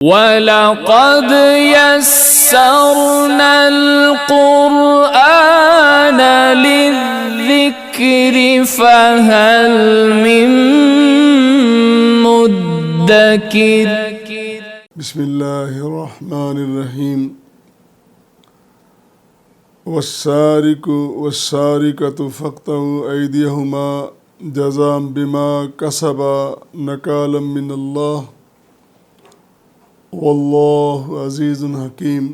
وَلَقَدْ يَسَّرْنَا الْقُرْآنَ لِلذِّكْرِ فَهَلْ مِن مُّدَّكِرٍ بسم اللہ الرحمن الرحیم والسارق والسارقة فاقطعوا أيديهما جزاء بما كسبا نكالا من اللہ واللہ عزیز حکیم۔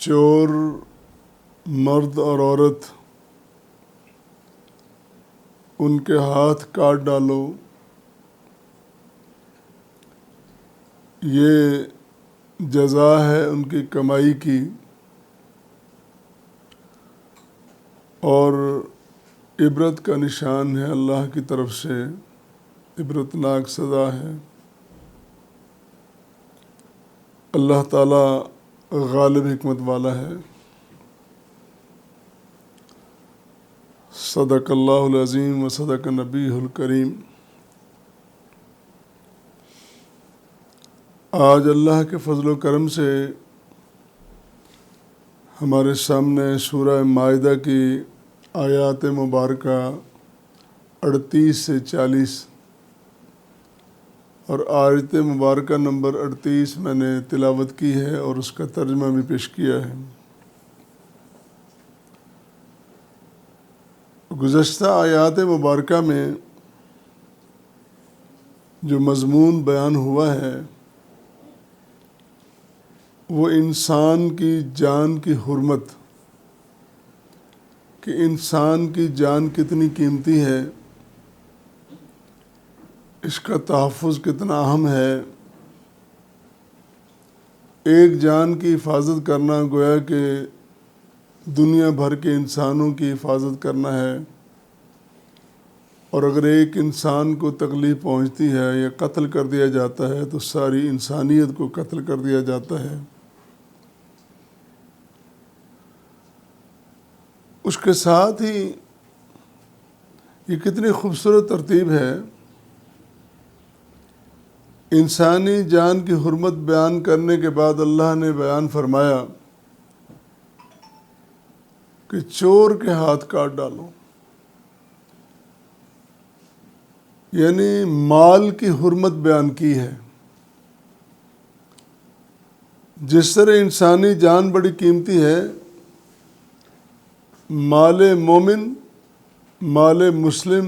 چور مرد اور عورت، ان کے ہاتھ کاٹ ڈالو، یہ جزا ہے ان کی کمائی کی، اور عبرت کا نشان ہے، اللہ کی طرف سے عبرتناک سزا ہے۔ اللہ تعالیٰ غالب حکمت والا ہے۔ صدق اللہ العظیم و صدق نبیہ الکریم۔ آج اللہ کے فضل و کرم سے ہمارے سامنے سورہ مائدہ کی آیات مبارکہ 38 سے 40 اور آیت مبارکہ نمبر 38 میں نے تلاوت کی ہے اور اس کا ترجمہ بھی پیش کیا ہے۔ گزشتہ آیات مبارکہ میں جو مضمون بیان ہوا ہے وہ انسان کی جان کی حرمت، کہ انسان کی جان کتنی قیمتی ہے، اس کا تحفظ کتنا اہم ہے۔ ایک جان کی حفاظت کرنا گویا کہ دنیا بھر کے انسانوں کی حفاظت کرنا ہے، اور اگر ایک انسان کو تکلیف پہنچتی ہے یا قتل کر دیا جاتا ہے تو ساری انسانیت کو قتل کر دیا جاتا ہے۔ اس کے ساتھ ہی یہ کتنی خوبصورت ترتیب ہے، انسانی جان کی حرمت بیان کرنے کے بعد اللہ نے بیان فرمایا کہ چور کے ہاتھ کاٹ ڈالو، یعنی مال کی حرمت بیان کی ہے۔ جس طرح انسانی جان بڑی قیمتی ہے، مال مومن، مال مسلم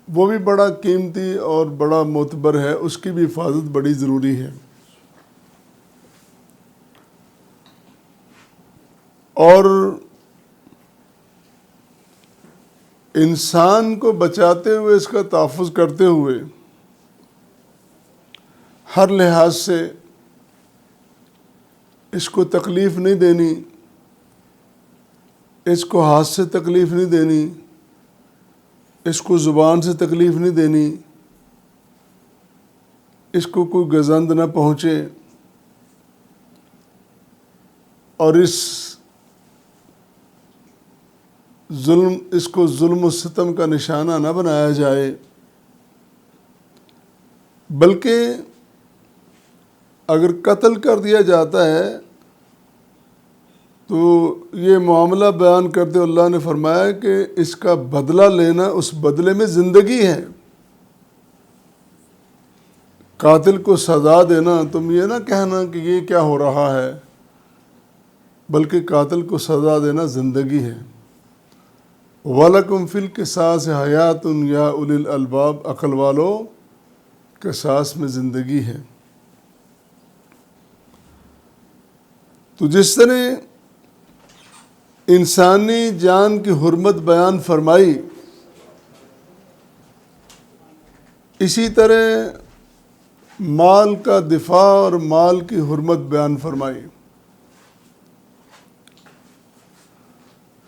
وہ بھی بڑا قیمتی اور بڑا معتبر ہے، اس کی بھی حفاظت بڑی ضروری ہے۔ اور انسان کو بچاتے ہوئے، اس کا تحفظ کرتے ہوئے ہر لحاظ سے اس کو تکلیف نہیں دینی، اس کو ہاتھ سے تکلیف نہیں دینی، اس کو زبان سے تکلیف نہیں دینی، اس کو کوئی گزند نہ پہنچے، اور اس کو ظلم و ستم کا نشانہ نہ بنایا جائے، بلکہ اگر قتل کر دیا جاتا ہے تو یہ معاملہ بیان کرتے اللہ نے فرمایا کہ اس کا بدلہ لینا، اس بدلے میں زندگی ہے۔ قاتل کو سزا دینا، تم یہ نہ کہنا کہ یہ کیا ہو رہا ہے، بلکہ قاتل کو سزا دینا زندگی ہے۔ وَلَكُمْ فِي الْقِصَاصِ حَيَاتٌ يَا أُولِي الْأَلْبَابِ، عقل والو، قصاص میں زندگی ہے۔ تو جس طرح انسانی جان کی حرمت بیان فرمائی، اسی طرح مال کا دفاع اور مال کی حرمت بیان فرمائی۔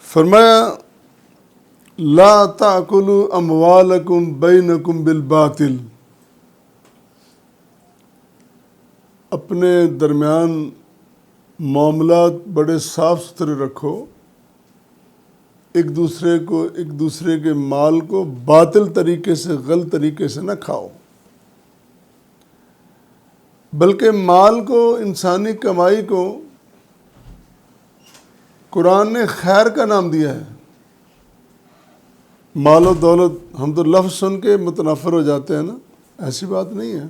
فرمایا لا تأکلوا اموالکم بینکم بالباطل، اپنے درمیان معاملات بڑے صاف ستھرے رکھو، ایک دوسرے کے مال کو باطل طریقے سے، غلط طریقے سے نہ کھاؤ، بلکہ مال کو، انسانی کمائی کو قرآن نے خیر کا نام دیا ہے۔ مال و دولت، ہم تو لفظ سن کے متنفر ہو جاتے ہیں نا، ایسی بات نہیں ہے۔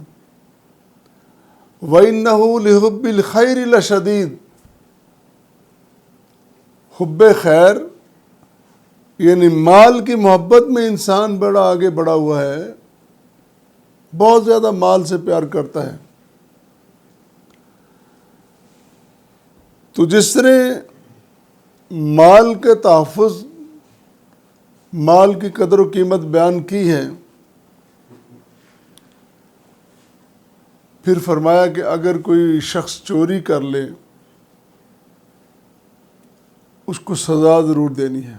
وَإِنَّهُ لِحُبِّ الْخَيْرِ لَشَدِيدٌ، حب خیر یعنی مال کی محبت میں انسان بڑا آگے بڑھا ہوا ہے، بہت زیادہ مال سے پیار کرتا ہے۔ تو جس طرح مال کے تحفظ، مال کی قدر و قیمت بیان کی ہے، پھر فرمایا کہ اگر کوئی شخص چوری کر لے اس کو سزا ضرور دینی ہے۔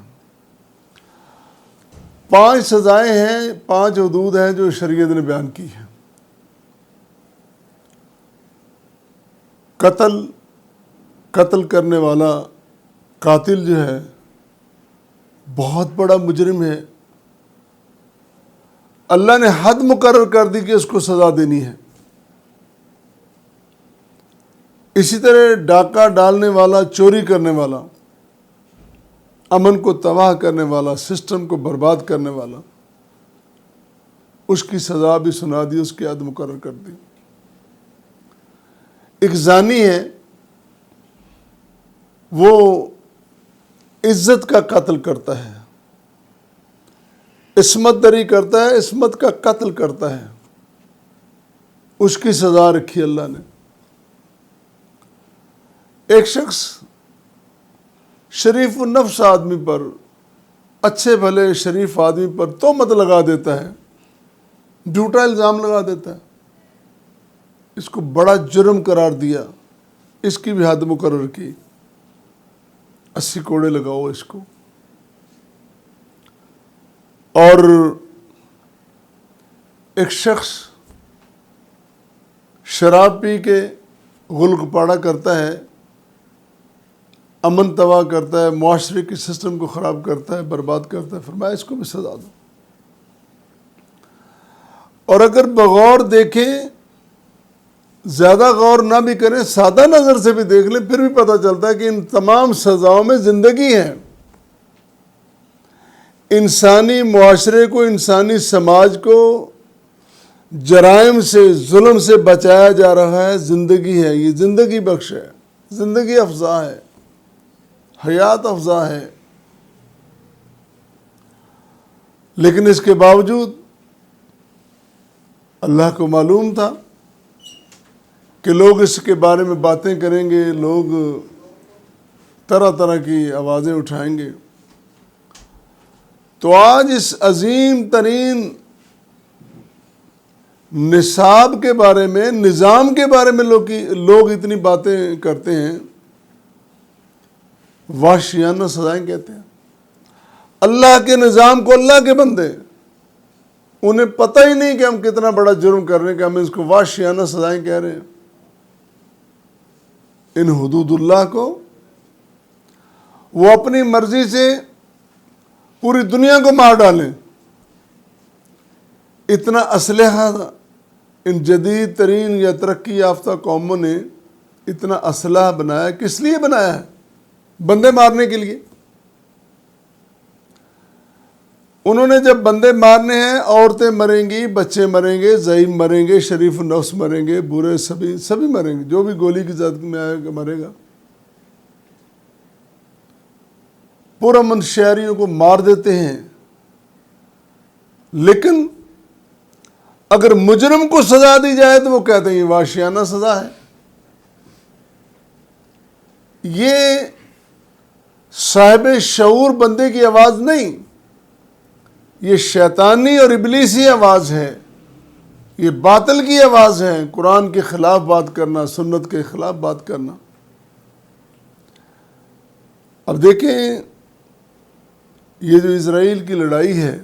5 سزائیں ہیں، 5 حدود ہیں جو شریعت نے بیان کی ہیں۔ قتل کرنے والا، قاتل جو ہے بہت بڑا مجرم ہے، اللہ نے حد مقرر کر دی کہ اس کو سزا دینی ہے۔ اسی طرح ڈاکہ ڈالنے والا، چوری کرنے والا، امن کو تباہ کرنے والا، سسٹم کو برباد کرنے والا، اس کی سزا بھی سنا دی، اس کی حد مقرر کر دی۔ ایک زانی ہے، وہ عزت کا قتل کرتا ہے، عصمت دری کرتا ہے، عصمت کا قتل کرتا ہے، اس کی سزا رکھی اللہ نے۔ ایک شخص شریف النفس آدمی پر، اچھے بھلے شریف آدمی پر تہمت لگا دیتا ہے، جھوٹا الزام لگا دیتا ہے، اس کو بڑا جرم قرار دیا، اس کی بھی حد مقرر کی، 80 کوڑے لگاؤ اس کو۔ اور ایک شخص شراب پی کے غلق پاڑا کرتا ہے، امن تباہ کرتا ہے، معاشرے کے سسٹم کو خراب کرتا ہے، برباد کرتا ہے، فرمایا اس کو بھی سزا دو۔ اور اگر بغور دیکھیں، زیادہ غور نہ بھی کریں، سادہ نظر سے بھی دیکھ لیں، پھر بھی پتہ چلتا ہے کہ ان تمام سزاؤں میں زندگی ہے۔ انسانی معاشرے کو، انسانی سماج کو جرائم سے، ظلم سے بچایا جا رہا ہے، زندگی ہے، یہ زندگی بخش ہے، زندگی افزا ہے، حیات افزا ہے۔ لیکن اس کے باوجود اللہ کو معلوم تھا کہ لوگ اس کے بارے میں باتیں کریں گے، لوگ طرح طرح کی آوازیں اٹھائیں گے۔ تو آج اس عظیم ترین نصاب کے بارے میں، نظام کے بارے میں لوگ اتنی باتیں کرتے ہیں، وحشیانہ سزائیں کہتے ہیں۔ اللہ کے نظام کو اللہ کے بندے، انہیں پتہ ہی نہیں کہ ہم کتنا بڑا جرم کر رہے ہیں کہ ہم اس کو وحشیانہ سزائیں کہہ رہے ہیں۔ ان حدود اللہ کو وہ اپنی مرضی سے پوری دنیا کو مار ڈالیں۔ اتنا اسلحہ ان جدید ترین یا ترقی یافتہ قوموں نے اتنا اسلحہ بنایا، کس لیے بنایا ہے؟ بندے مارنے کے لیے۔ انہوں نے جب بندے مارنے ہیں، عورتیں مریں گی، بچے مریں گے، ضعیف مریں گے، شریف النفس مریں گے، برے سبھی مریں گے، جو بھی گولی کی زد میں آئے گا مرے گا۔ پرامن شہریوں کو مار دیتے ہیں، لیکن اگر مجرم کو سزا دی جائے تو وہ کہتے ہیں یہ وحشیانہ سزا ہے۔ یہ صاحب شعور بندے کی آواز نہیں، یہ شیطانی اور ابلیسی آواز ہے، یہ باطل کی آواز ہے، قرآن کے خلاف بات کرنا، سنت کے خلاف بات کرنا۔ اب دیکھیں، یہ جو اسرائیل کی لڑائی ہے،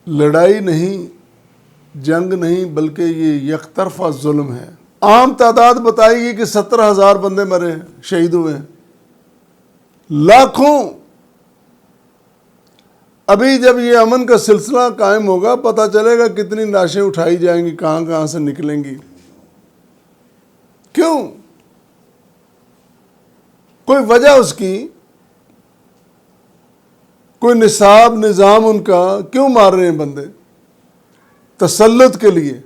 لڑائی نہیں، جنگ نہیں، بلکہ یہ یک طرفہ ظلم ہے۔ عام تعداد بتائی گئی کہ 70,000 بندے مرے ہیں، شہید ہوئے ہیں۔ لاکھوں. ابھی جب یہ امن کا سلسلہ قائم ہوگا پتہ چلے گا کتنی لاشیں اٹھائی جائیں گی، کہاں کہاں سے نکلیں گی. کیوں؟ کوئی وجہ اس کی، کوئی نصاب نظام ان کا. کیوں مار رہے ہیں بندے؟ تسلط کے لیے،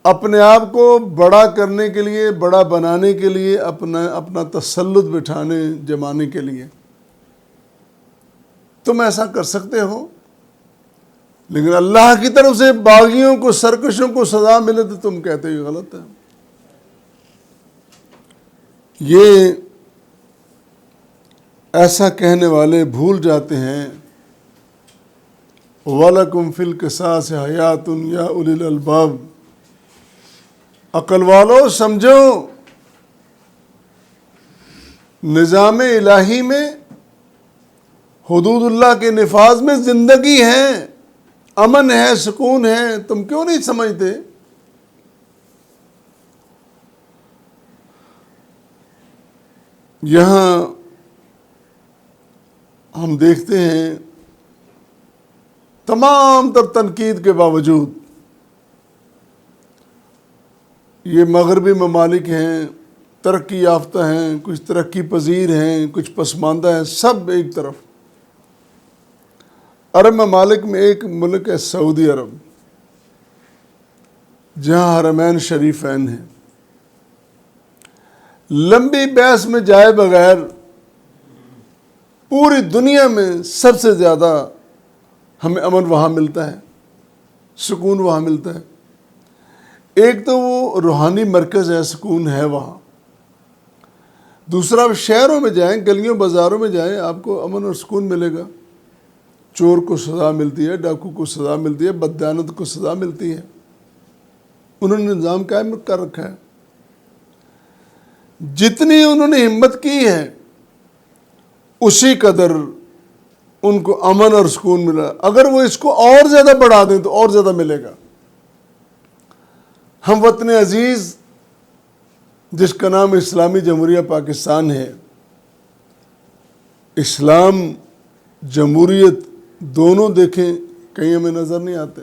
اپنے آپ کو بڑا کرنے کے لیے، بڑا بنانے کے لیے، اپنا تسلط بٹھانے جمانے کے لیے. تم ایسا کر سکتے ہو، لیکن اللہ کی طرف سے باغیوں کو، سرکشوں کو سزا ملے تو تم کہتے ہو یہ غلط ہے. یہ ایسا کہنے والے بھول جاتے ہیں وَلَكُمْ فِي الْقِصَاصِ حَيَاتٌ یا اُولِي الْأَلْبَابِ. عقل والو سمجھو، نظام الہی میں، حدود اللہ کے نفاذ میں زندگی ہے، امن ہے، سکون ہے. تم کیوں نہیں سمجھتے؟ یہاں ہم دیکھتے ہیں تمام تر تنقید کے باوجود یہ مغربی ممالک ہیں، ترقی یافتہ ہیں، کچھ ترقی پذیر ہیں، کچھ پسماندہ ہیں، سب ایک طرف. عرب ممالک میں ایک ملک ہے سعودی عرب، جہاں حرمین شریفین ہیں. لمبی بحث میں جائے بغیر پوری دنیا میں سب سے زیادہ ہمیں امن وہاں ملتا ہے، سکون وہاں ملتا ہے. ایک تو وہ روحانی مرکز ہے، سکون ہے وہاں. دوسرا شہروں میں جائیں، گلیوں بازاروں میں جائیں، آپ کو امن اور سکون ملے گا. چور کو سزا ملتی ہے، ڈاکو کو سزا ملتی ہے، بددیانت کو سزا ملتی ہے. انہوں نے نظام قائم کر رکھا ہے. جتنی انہوں نے ہمت کی ہے اسی قدر ان کو امن اور سکون ملا. اگر وہ اس کو اور زیادہ بڑھا دیں تو اور زیادہ ملے گا. ہم وطن عزیز جس کا نام اسلامی جمہوریہ پاکستان ہے، اسلام جمہوریت دونوں دیکھیں کہیں ہمیں نظر نہیں آتے.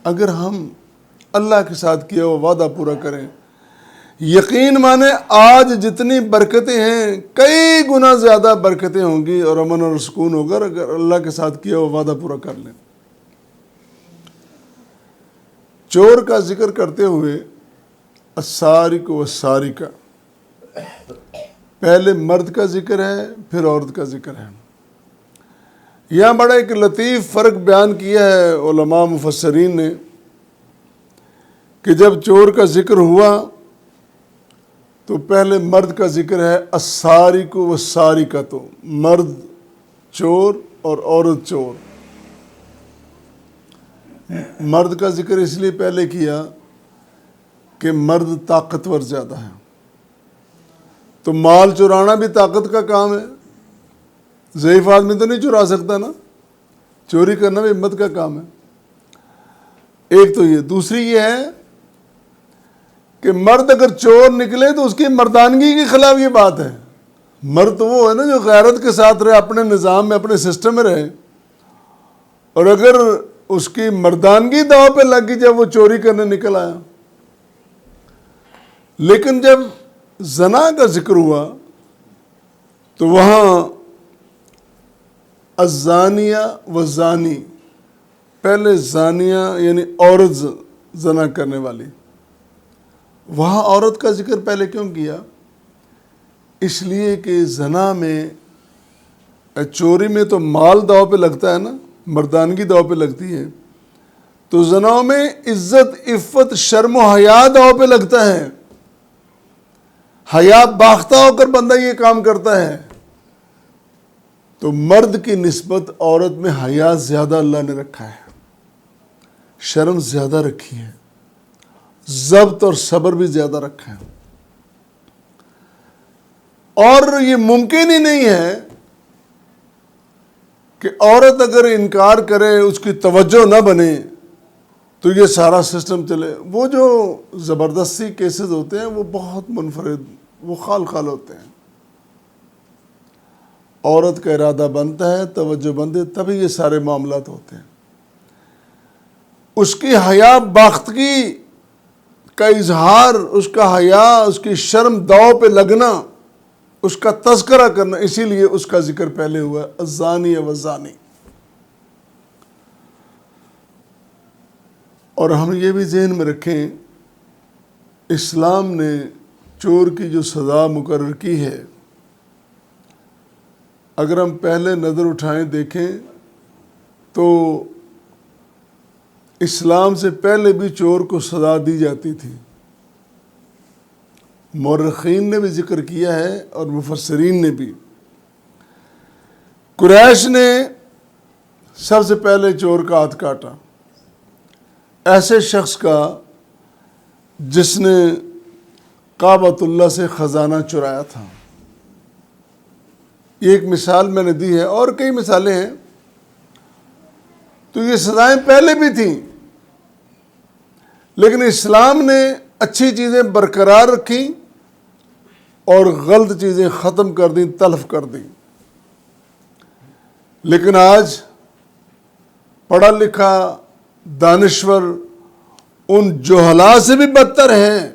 اگر ہم اللہ کے ساتھ کیا ہوا وعدہ پورا کریں، یقین مانے آج جتنی برکتیں ہیں کئی گنا زیادہ برکتیں ہوں گی اور امن اور سکون ہوگا اگر اللہ کے ساتھ کیا ہوا وعدہ پورا کر لیں. چور کا ذکر کرتے ہوئے السارق والسارقہ، پہلے مرد کا ذکر ہے پھر عورت کا ذکر ہے. یہاں بڑا ایک لطیف فرق بیان کیا ہے علماء مفسرین نے کہ جب چور کا ذکر ہوا تو پہلے مرد کا ذکر ہے السارق والسارقۃ، مرد چور اور عورت چور. مرد کا ذکر اس لیے پہلے کیا کہ مرد طاقتور زیادہ ہے، تو مال چرانا بھی طاقت کا کام ہے. ضعیف آدمی تو نہیں چرا سکتا نا، چوری کرنا بھی ہمت کا کام ہے. ایک تو یہ. دوسری یہ ہے کہ مرد اگر چور نکلے تو اس کی مردانگی کے خلاف یہ بات ہے. مرد تو وہ ہے نا جو غیرت کے ساتھ رہے، اپنے نظام میں، اپنے سسٹم میں رہے. اور اگر اس کی مردانگی داؤ پہ لگ گئی جب وہ چوری کرنے نکل آیا. لیکن جب زنا کا ذکر ہوا تو وہاں الزانیہ والزانی، پہلے زانیہ یعنی عورت زنا کرنے والی، وہاں عورت کا ذکر پہلے کیوں کیا؟ اس لیے کہ زنا میں، چوری میں تو مال داؤ پہ لگتا ہے نا، مردانگی داؤ پہ لگتی ہے، تو زناؤں میں عزت، عفت، شرم و حیا داؤ پہ لگتا ہے. حیا باختہ ہو کر بندہ یہ کام کرتا ہے. تو مرد کی نسبت عورت میں حیا زیادہ اللہ نے رکھا ہے، شرم زیادہ رکھی ہے، ضبط اور صبر بھی زیادہ رکھا ہے. اور یہ ممکن ہی نہیں ہے کہ عورت اگر انکار کرے، اس کی توجہ نہ بنے تو یہ سارا سسٹم چلے. وہ جو زبردستی کیسز ہوتے ہیں وہ بہت منفرد وہ خال خال ہوتے ہیں. عورت کا ارادہ بنتا ہے، توجہ بنتے، تبھی یہ سارے معاملات ہوتے ہیں. اس کی حیا باختگی کا اظہار، اس کا حیا، اس کی شرم داؤ پہ لگنا، اس کا تذکرہ کرنا، اسی لیے اس کا ذکر پہلے ہوا الزانی والزانی. اور ہم یہ بھی ذہن میں رکھیں، اسلام نے چور کی جو سزا مقرر کی ہے، اگر ہم پہلے نظر اٹھائیں دیکھیں تو اسلام سے پہلے بھی چور کو سزا دی جاتی تھی. مورخین نے بھی ذکر کیا ہے اور مفسرین نے بھی. قریش نے سب سے پہلے چور کا ہاتھ کاٹا، ایسے شخص کا جس نے کعبۃ اللہ سے خزانہ چرایا تھا. یہ ایک مثال میں نے دی ہے، اور کئی مثالیں ہیں. تو یہ سزائیں پہلے بھی تھیں، لیکن اسلام نے اچھی چیزیں برقرار رکھیں اور غلط چیزیں ختم کر دیں، تلف کر دیں. لیکن آج پڑھا لکھا دانشور ان جہلاء سے بھی بدتر ہیں.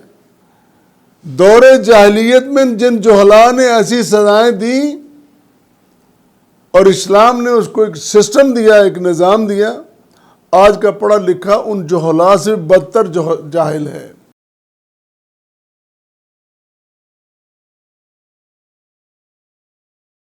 دور جاہلیت میں جن جہلاء نے ایسی سزائیں دی اور اسلام نے اس کو ایک سسٹم دیا، ایک نظام دیا، آج کا پڑھا لکھا ان جہلاء سے بدتر جاہل ہے.